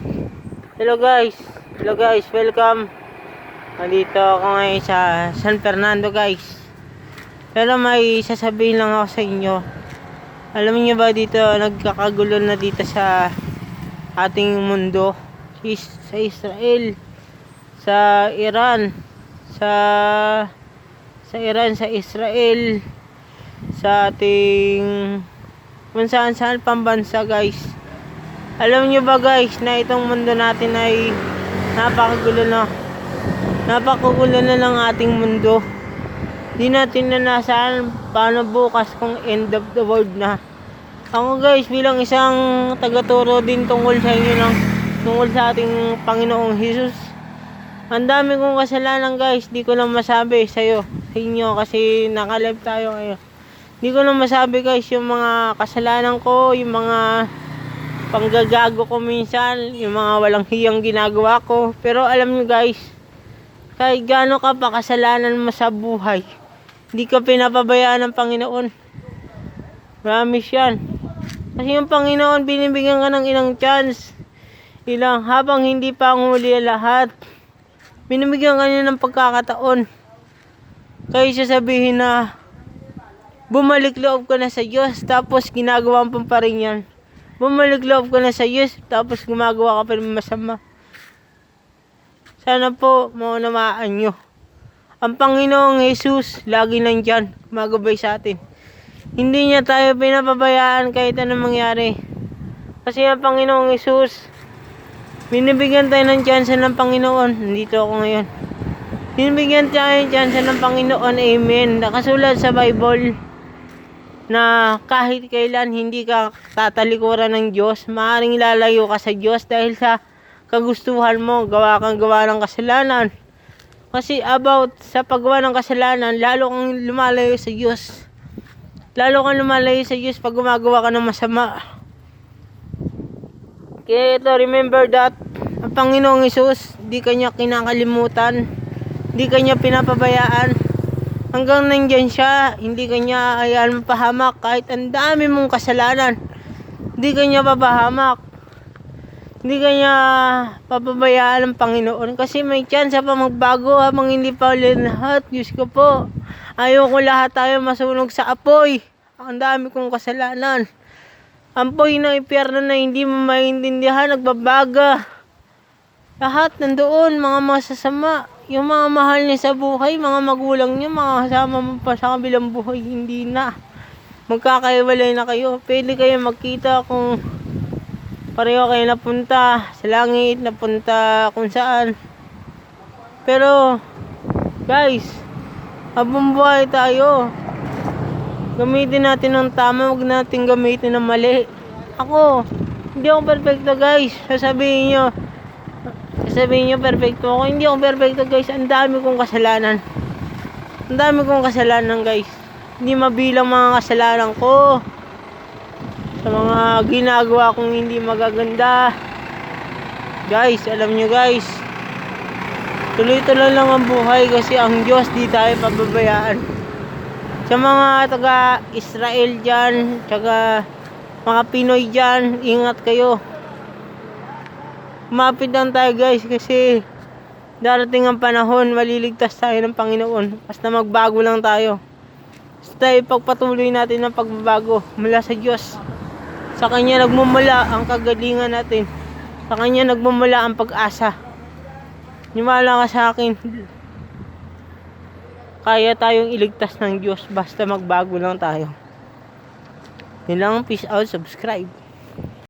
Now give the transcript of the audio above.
Hello guys. Hello guys, welcome. Nandito ako ngayon sa San Fernando guys. Pero may sasabihin lang ako sa inyo. Alam niyo ba dito nagkakagulo na dito sa ating mundo, sa Israel, sa Iran, sa Iran, sa Israel, sa ating kung saan pambansa guys. Alam nyo ba guys na itong mundo natin ay napakagulo na ng ating mundo. Di natin nanasahan paano bukas kung end of the world na. Ako guys bilang isang tagaturo din tungkol sa ating Panginoong Jesus. Ang dami kong kasalanan guys, di ko lang masabi sa inyo kasi naka-live tayo ngayon. Di ko lang masabi guys yung mga kasalanan ko, yung mga panggagago ko minsan, yung mga walang hiyang ginagawa ko. Pero alam nyo guys, kahit gaano ka pa kasalanan mo sa buhay, hindi ka pinapabayaan ng Panginoon. Promise yan. Kasi yung Panginoon, binibigyan ka ng ilang chance. Habang hindi pa ang huli lahat, binibigyan ka niya ng pagkakataon. Kaya sasabihin na bumalik loob ka na sa Diyos, tapos ginagawa mo pa rin yan. Bumalik loob ka na sa Diyos, tapos gumagawa ka pa rin masama. Sana po maunamaan nyo. Ang Panginoong Jesus, lagi nandyan, magabay sa atin. Hindi niya tayo pinapabayaan kahit anong mangyari. Kasi ang Panginoong Jesus, binibigyan tayo ng chance ng Panginoon. Nandito ako ngayon. Binibigyan tayo ng chance ng Panginoon. Amen. Nakasulat sa Bible na kahit kailan hindi ka tatalikuran ng Diyos, maaaring lalayo ka sa Diyos dahil sa kagustuhan mo, gawa ng kasalanan. Kasi sa paggawa ng kasalanan, lalo kang lumalayo sa Diyos. Lalo kang lumalayo sa Diyos pag gumagawa ka ng masama. Kaya ito, remember that ang Panginoong Hesus, di kanya kinakalimutan, di kanya pinapabayaan. Hanggang nandyan siya, hindi kanya hayaan mapahamak kahit ang dami mong kasalanan. Hindi kanya papahamak. Hindi kanya papabayaan ng Panginoon kasi may chance pa magbago habang hindi pa ulit lahat. Diyos ko po, ayaw ko lahat tayo masunog sa apoy. Ang dami kong kasalanan. Apoy ng impyerno na hindi mo maintindihan, nagbabaga. Lahat nandoon, mga masasama. Yung mga mahal niya sa buhay, mga magulang niya, mga kasama mo pa sa kabilang buhay, hindi na. Magkakaiwalay na kayo. Pwede kayo magkita kung pareho kayo napunta sa langit, napunta kung saan. Pero, guys, habang buhay tayo, gamitin natin ng tama, huwag natin gamitin ng mali. Ako, hindi ako perfecto guys. Sasabihin nyo perfecto ako. Hindi ako perfecto guys. Ang dami kong kasalanan. Ang dami kong kasalanan guys. Hindi mabilang mga kasalanan ko. Sa mga ginagawa kong hindi magaganda. Guys, alam nyo guys. Tuloy-tuloy lang ang buhay kasi ang Diyos di tayo pababayaan. Sa mga taga-Israel dyan, taga mga Pinoy dyan, ingat kayo. Kumapit lang tayo guys kasi darating ang panahon, maliligtas tayo ng Panginoon. Basta magbago lang tayo. Basta ipagpatuloy natin ang pagbabago mula sa Diyos. Sa Kanya nagmumula ang kagalingan natin. Sa Kanya nagmumula ang pag-asa. Nimala ka sa akin. Kaya tayong iligtas ng Diyos basta magbago lang tayo. Yun lang, peace out, subscribe.